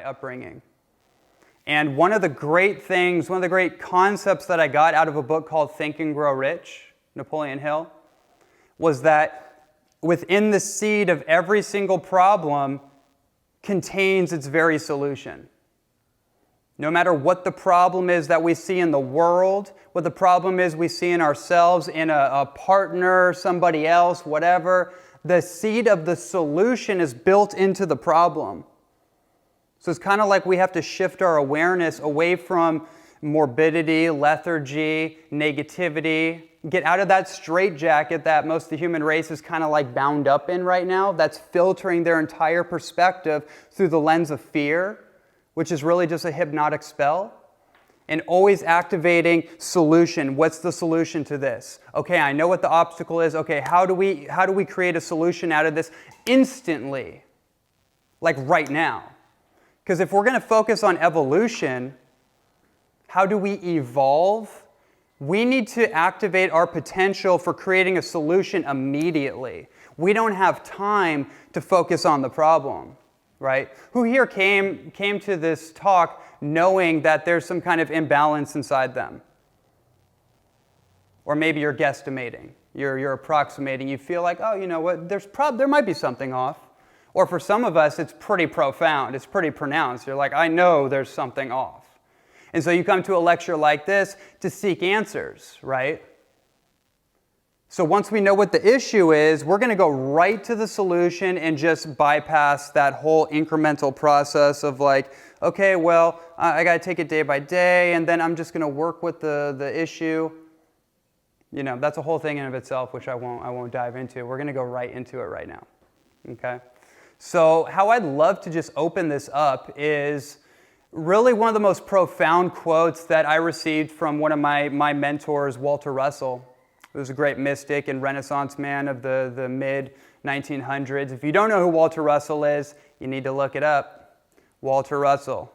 upbringing. And one of the great concepts that I got out of a book called Think and Grow Rich, Napoleon Hill, was that within the seed of every single problem contains its very solution. No matter what the problem is that we see in the world, what the problem is we see in ourselves, in a partner, somebody else, whatever, the seed of the solution is built into the problem. So it's kind of like we have to shift our awareness away from morbidity, lethargy, negativity, get out of that straitjacket that most of the human race is kind of like bound up in right now, that's filtering their entire perspective through the lens of fear, which is really just a hypnotic spell, and always activating solution. What's the solution to this? Okay, I know what the obstacle is. Okay, how do we create a solution out of this instantly? Like right now. Because if we're going to focus on evolution, how do we evolve? We need to activate our potential for creating a solution immediately. We don't have time to focus on the problem, right? Who here came to this talk knowing that there's some kind of imbalance inside them? Or maybe you're guesstimating, you're approximating, you feel like, oh, you know what, there might be something off. Or for some of us, it's pretty profound, it's pretty pronounced. You're like, I know there's something off. And so you come to a lecture like this to seek answers, right? So once we know what the issue is, we're going to go right to the solution and just bypass that whole incremental process of like, okay, well, I got to take it day by day, and then I'm just going to work with the issue. You know, that's a whole thing in of itself, which I won't dive into. We're going to go right into it right now, okay? So how I'd love to just open this up is really one of the most profound quotes that I received from one of my mentors, Walter Russell, who was a great mystic and Renaissance man of the mid-1900s. If you don't know who Walter Russell is, you need to look it up. Walter Russell.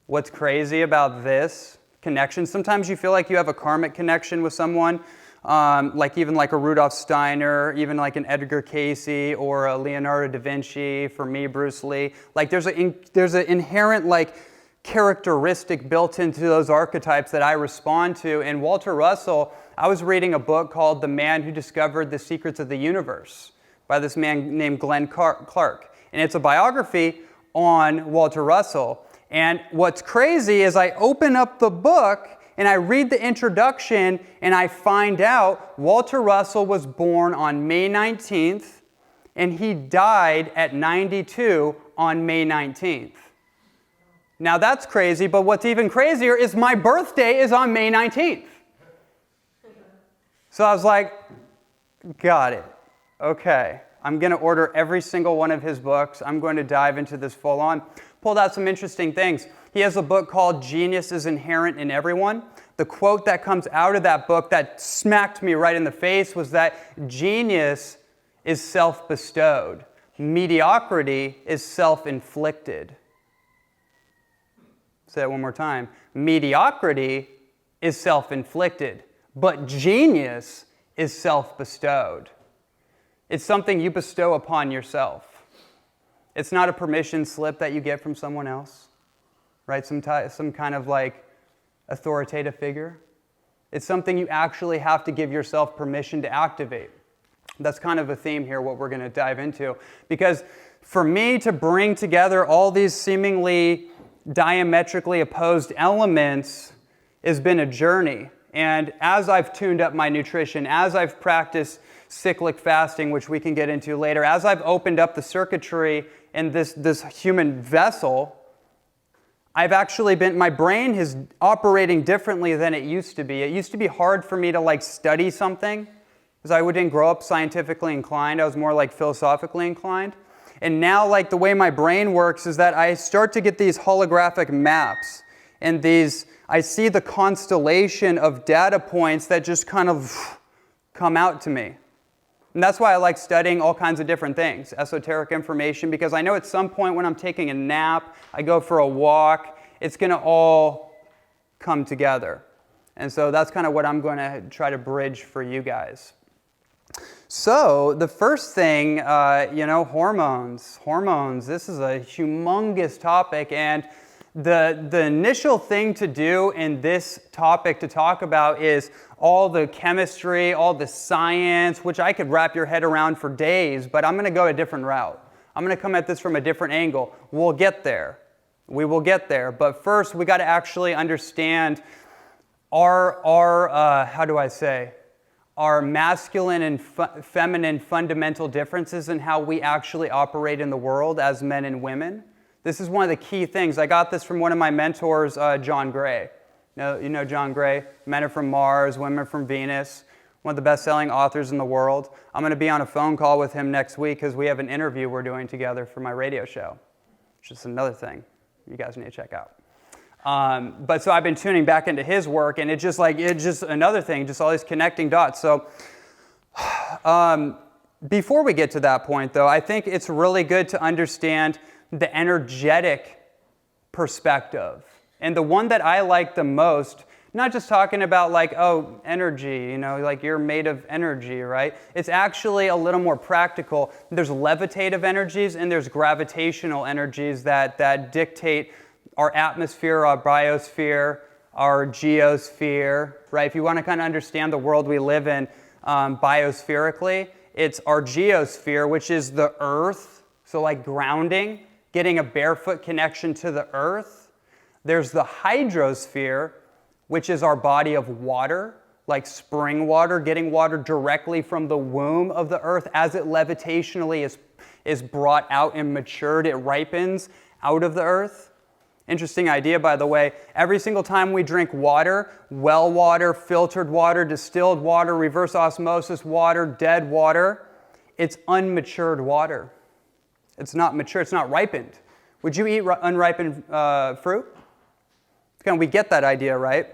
What's crazy about this connection? Sometimes you feel like you have a karmic connection with someone, like a Rudolf Steiner, even like an Edgar Cayce or a Leonardo da Vinci, for me, Bruce Lee. Like there's an inherent like characteristic built into those archetypes that I respond to. And Walter Russell, I was reading a book called The Man Who Discovered the Secrets of the Universe by this man named Glenn Clark. And it's a biography on Walter Russell. And what's crazy is I open up the book and I read the introduction and I find out Walter Russell was born on May 19th and he died at 92 on May 19th. Now that's crazy, but what's even crazier is my birthday is on May 19th. So I was like, got it. Okay, I'm going to order every single one of his books. I'm going to dive into this full on. Pulled out some interesting things. He has a book called Genius is Inherent in Everyone. The quote that comes out of that book that smacked me right in the face was that genius is self-bestowed. Mediocrity is self-inflicted. Say it one more time. Mediocrity is self-inflicted, but genius is self-bestowed. It's something you bestow upon yourself. It's not a permission slip that you get from someone else, right? Some kind of like authoritative figure. It's something you actually have to give yourself permission to activate. That's kind of a theme here, what we're going to dive into. Because for me to bring together all these seemingly diametrically opposed elements has been a journey. And as I've tuned up my nutrition, as I've practiced cyclic fasting, which we can get into later, as I've opened up the circuitry in this human vessel, I've actually my brain is operating differently than it used to be. It used to be hard for me to like study something because I didn't grow up scientifically inclined. I was more like philosophically inclined. And now like the way my brain works is that I start to get these holographic maps and I see the constellation of data points that just kind of come out to me. And that's why I like studying all kinds of different things, esoteric information, because I know at some point when I'm taking a nap, I go for a walk, it's going to all come together. And so that's kind of what I'm going to try to bridge for you guys. So the first thing, hormones. Hormones, this is a humongous topic, and the initial thing to do in this topic to talk about is all the chemistry, all the science, which I could wrap your head around for days, but I'm going to go a different route. I'm going to come at this from a different angle. We'll get there. We will get there, but first we got to actually understand our masculine and feminine fundamental differences in how we actually operate in the world as men and women. This is one of the key things. I got this from one of my mentors, John Gray. You know John Gray? Men are from Mars, women are from Venus. One of the best-selling authors in the world. I'm going to be on a phone call with him next week because we have an interview we're doing together for my radio show. Which is another thing you guys need to check out. But so I've been tuning back into his work, and it's just another thing, just all these connecting dots. So before we get to that point, though, I think it's really good to understand the energetic perspective. And the one that I like the most, not just talking about energy, you're made of energy, right? It's actually a little more practical. There's levitative energies and there's gravitational energies that dictate our atmosphere, our biosphere, our geosphere, right? If you want to kind of understand the world we live in biospherically, it's our geosphere, which is the earth, so like grounding, getting a barefoot connection to the earth. There's the hydrosphere, which is our body of water, like spring water, getting water directly from the womb of the earth as it levitationally is brought out and matured, it ripens out of the earth. Interesting idea, by the way. Every single time we drink water, well water, filtered water, distilled water, reverse osmosis water, dead water, it's unmatured water. It's not mature, it's not ripened. Would you eat unripened fruit? We get that idea, right?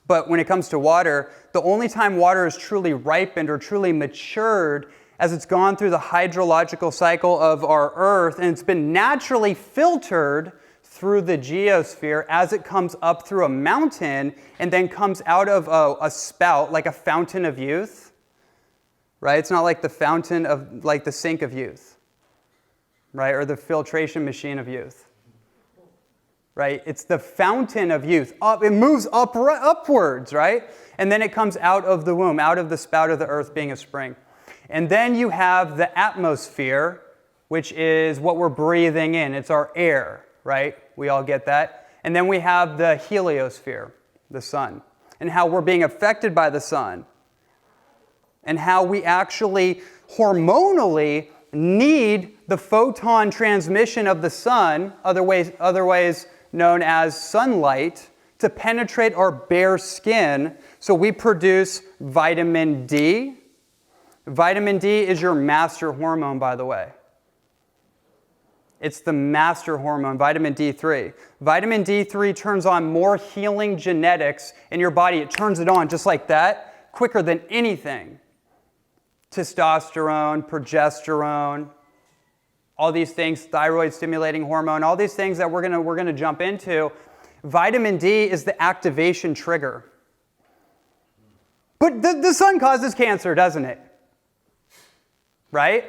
But when it comes to water, the only time water is truly ripened or truly matured as it's gone through the hydrological cycle of our earth and it's been naturally filtered through the geosphere as it comes up through a mountain and then comes out of a spout, like a fountain of youth, right? It's not like the fountain of, like the sink of youth, right? Or the filtration machine of youth. Right? It's the fountain of youth. It moves upwards, right? And then it comes out of the womb, out of the spout of the earth being a spring. And then you have the atmosphere, which is what we're breathing in. It's our air, right? We all get that. And then we have the heliosphere, the sun, and how we're being affected by the sun. And how we actually hormonally need the photon transmission of the sun, otherwise known as sunlight, to penetrate our bare skin. So we produce vitamin D. Vitamin D is your master hormone, by the way. It's the master hormone, vitamin D3. Vitamin D3 turns on more healing genetics in your body. It turns it on just like that, quicker than anything. Testosterone, progesterone, all these things, thyroid stimulating hormone, all these things that we're gonna jump into. Vitamin D is the activation trigger. But the sun causes cancer, doesn't it? Right?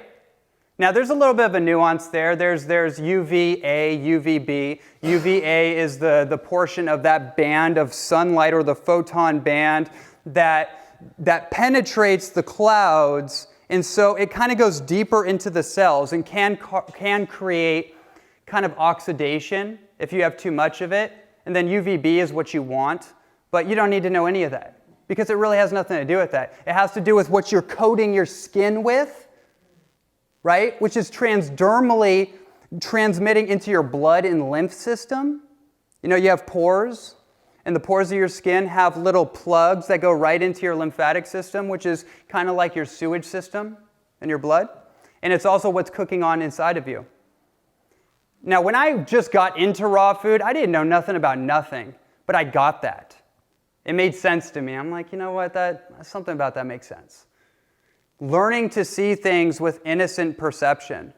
Now there's a little bit of a nuance there. There's UVA, UVB. UVA is the portion of that band of sunlight or the photon band that penetrates the clouds. And so it kind of goes deeper into the cells and can create kind of oxidation if you have too much of it. And then UVB is what you want, but you don't need to know any of that because it really has nothing to do with that. It has to do with what you're coating your skin with, right? Which is transdermally transmitting into your blood and lymph system. You know, you have pores. And the pores of your skin have little plugs that go right into your lymphatic system, which is kind of like your sewage system in your blood. And it's also what's cooking on inside of you. Now, when I just got into raw food, I didn't know nothing about nothing, but I got that. It made sense to me. I'm like, you know what, something about that makes sense. Learning to see things with innocent perception.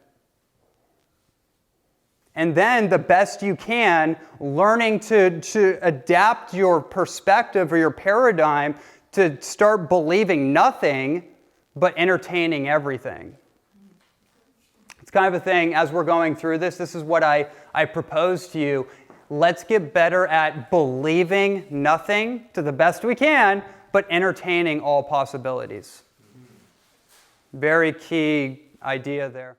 And then the best you can, learning to adapt your perspective or your paradigm to start believing nothing but entertaining everything. It's kind of a thing, as we're going through this is what I propose to you. Let's get better at believing nothing to the best we can, but entertaining all possibilities. Very key idea there.